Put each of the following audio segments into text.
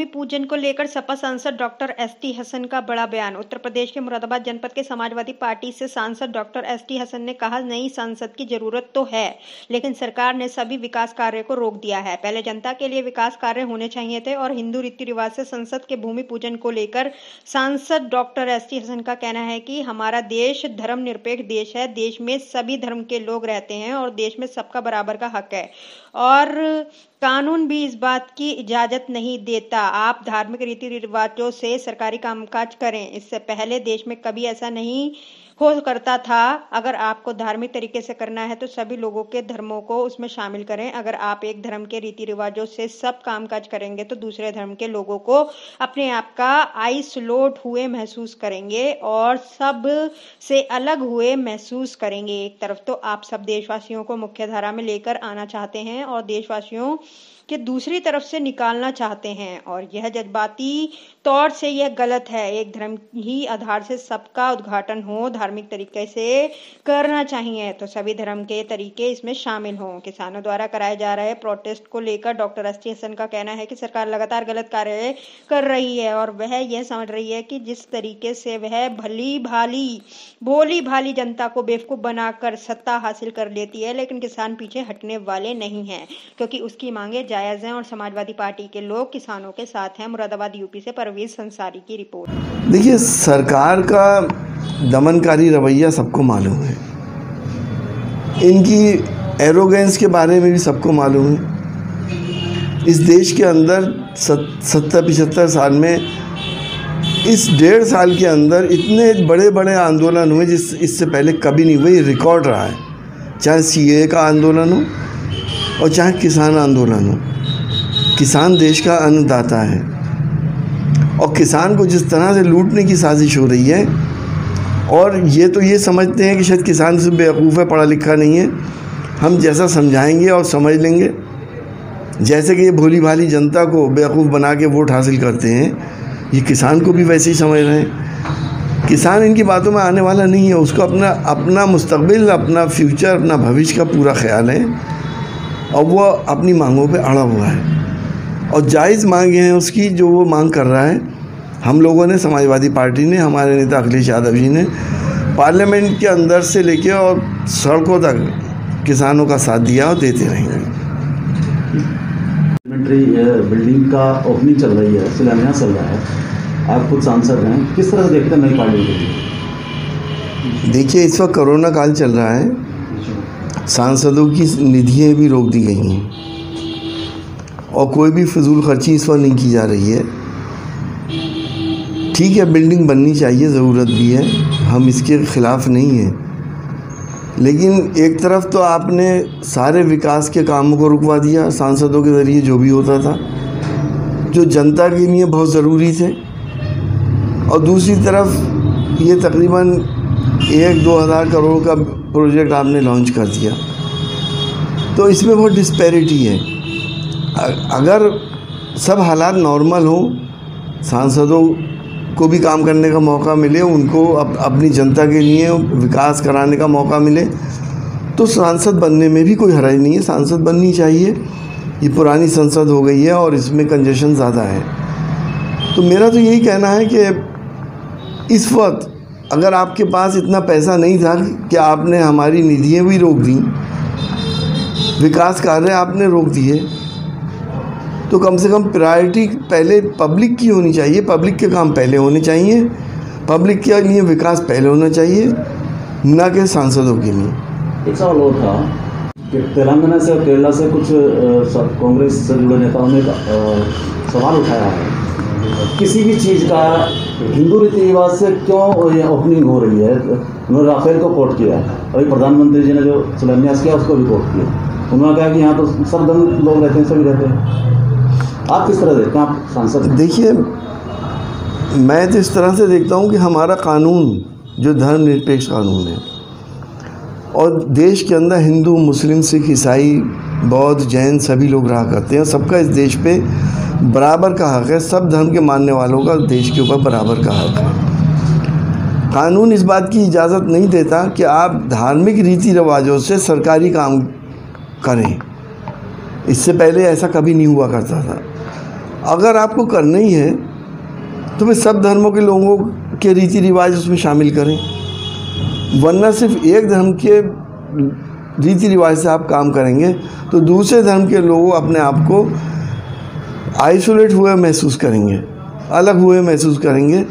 पूजन को लेकर सपा सांसद डॉक्टर एसटी हसन का बड़ा बयान। उत्तर प्रदेश के मुरादाबाद जनपद के समाजवादी पार्टी से सांसद डॉक्टर एसटी हसन ने कहा, नई संसद की जरूरत तो है, लेकिन सरकार ने सभी विकास कार्य को रोक दिया है। पहले जनता के लिए विकास कार्य होने चाहिए थे और हिंदू रीति रिवाज से संसद के भूमि पूजन को लेकर सांसद डॉक्टर एसटी हसन का कहना है कि हमारा देश धर्मनिरपेक्ष देश है। देश में सभी धर्म के लोग रहते हैं और देश में सबका बराबर का हक है और कानून भी इस बात की इजाजत नहीं देता आप धार्मिक रीति रिवाजों से सरकारी कामकाज करें। इससे पहले देश में कभी ऐसा नहीं हो करता था। अगर आपको धार्मिक तरीके से करना है तो सभी लोगों के धर्मों को उसमें शामिल करें। अगर आप एक धर्म के रीति रिवाजों से सब कामकाज करेंगे तो दूसरे धर्म के लोगों को अपने आप का आइसोलेट हुए महसूस करेंगे और सब से अलग हुए महसूस करेंगे। एक तरफ तो आप सब देशवासियों को मुख्य धारा में लेकर आना चाहते हैं और देशवासियों कि दूसरी तरफ से निकालना चाहते हैं और यह जज्बाती तौर से यह गलत है। एक धर्म ही आधार से सबका उद्घाटन हो, धार्मिक तरीके से करना चाहिए तो सभी धर्म के तरीके इसमें शामिल हों। किसानों द्वारा कराए जा रहे प्रोटेस्ट को लेकर डॉक्टर एसटी हसन का कहना है कि सरकार लगातार गलत कार्य कर रही है और वह यह समझ रही है कि जिस तरीके से वह भोली भाली जनता को बेवकूफ बनाकर सत्ता हासिल कर लेती है, लेकिन किसान पीछे हटने वाले नहीं हैं क्योंकि उसकी मांगे जायज हैं और समाजवादी पार्टी के लोग किसानों के साथ हैं। मुरादाबाद यूपी से परवेज संसारी की रिपोर्ट। देखिए, सरकार का दमनकारी रवैया सबको मालूम है, इनकी एरोगेंस के बारे में भी सबको मालूम है। इस देश के अंदर 70-75 साल में इस 1.5 साल के अंदर इतने बड़े बड़े आंदोलन हुए जिस इससे पहले कभी नहीं हुए। रिकॉर्ड रहा है, चाहे सीए का आंदोलन हो और चाहे किसान आंदोलन हो। किसान देश का अन्नदाता है और किसान को जिस तरह से लूटने की साजिश हो रही है और ये समझते हैं कि शायद किसान से बेवकूफ़ है, पढ़ा लिखा नहीं है। हम जैसा समझाएंगे और समझ लेंगे, जैसे कि ये भोली भाली जनता को बेवकूफ़ बना के वोट हासिल करते हैं, ये किसान को भी वैसे ही समझ रहे हैं। किसान इनकी बातों में आने वाला नहीं है, उसको अपना मुस्तकबिल, अपना फ्यूचर, अपना भविष्य का पूरा ख्याल है और वो अपनी मांगों पे अड़ा हुआ है और जायज़ मांगे हैं उसकी जो वो मांग कर रहा है। हम लोगों ने, समाजवादी पार्टी ने, हमारे नेता अखिलेश यादव जी ने पार्लियामेंट के अंदर से लेके और सड़कों तक किसानों का साथ दिया और देते रहेंगे। बिल्डिंग का ओपनिंग चल रही है, शिलान्यास चल रहा है, आप खुद सांसद हैं, किस तरह से देखते हैं नई पार्टी के लिए? देखिए, इस वक्त कोरोना काल चल रहा है, सांसदों की निधियाँ भी रोक दी गई हैं और कोई भी फिजूल खर्ची इस वक्त नहीं की जा रही है। ठीक है, बिल्डिंग बननी चाहिए, ज़रूरत भी है, हम इसके ख़िलाफ़ नहीं हैं, लेकिन एक तरफ तो आपने सारे विकास के कामों को रुकवा दिया सांसदों के ज़रिए, जो भी होता था, जो जनता के लिए बहुत ज़रूरी थे, और दूसरी तरफ ये तकरीबन 1-2 हज़ार करोड़ का प्रोजेक्ट आपने लॉन्च कर दिया। तो इसमें बहुत डिस्पैरिटी है। अगर सब हालात नॉर्मल हो, सांसदों को भी काम करने का मौका मिले, उनको अपनी जनता के लिए विकास कराने का मौका मिले, तो सांसद बनने में भी कोई हर्ज नहीं है। सांसद बननी चाहिए, ये पुरानी संसद हो गई है और इसमें कंजेशन ज़्यादा है। तो मेरा तो यही कहना है कि इस वक्त अगर आपके पास इतना पैसा नहीं था कि आपने हमारी निधियाँ भी रोक दी, विकास कार्य आपने रोक दिए, तो कम से कम प्रायोरिटी पहले पब्लिक की होनी चाहिए। पब्लिक के काम पहले होने चाहिए, पब्लिक के लिए विकास पहले होना चाहिए, न कि सांसदों के लिए। एक सवाल और था कि तेलंगाना से और केरला से कुछ कांग्रेस से जुड़े नेताओं ने सवाल उठाया है, किसी भी चीज़ का हिंदू रीति रिवाज से क्यों ओपनिंग हो रही है। उन्होंने राफेल को कोट किया, अभी प्रधानमंत्री जी ने जो शिलान्यास किया उसको भी कोट किया। उन्होंने कहा कि यहाँ तो सब धर्म लोग रहते हैं, सभी रहते हैं। आप किस तरह देखते हैं, आप सांसद? देखिए, मैं तो इस तरह से देखता हूँ कि हमारा कानून जो धर्मनिरपेक्ष कानून है और देश के अंदर हिंदू, मुस्लिम, सिख, ईसाई, बौद्ध, जैन सभी लोग रहा करते हैं। सबका इस देश पे बराबर का हक है। सब धर्म के मानने वालों का देश के ऊपर बराबर का हक है। कानून इस बात की इजाज़त नहीं देता कि आप धार्मिक रीति रिवाजों से सरकारी काम करें। इससे पहले ऐसा कभी नहीं हुआ करता था। अगर आपको करना ही है तो फिर सब धर्मों के लोगों के रीति रिवाज उसमें शामिल करें, वरना सिर्फ एक धर्म के रीति रिवाज से आप काम करेंगे तो दूसरे धर्म के लोग अपने आप को आइसोलेट हुए महसूस करेंगे, अलग हुए महसूस करेंगे।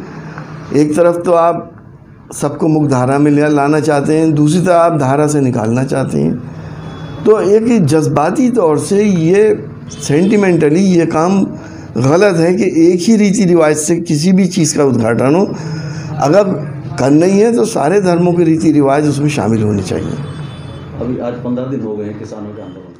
एक तरफ तो आप सबको मुख्य धारा में लाना चाहते हैं, दूसरी तरफ आप धारा से निकालना चाहते हैं। तो एक जज्बाती तौर से ये सेंटिमेंटली ये काम गलत है कि एक ही रीति रिवाज से किसी भी चीज़ का उद्घाटन हो। अगर करना ही है तो सारे धर्मों के रीति रिवाज उसमें शामिल होने चाहिए। अभी आज 15 दिन हो गए हैं किसानों के आंदोलन।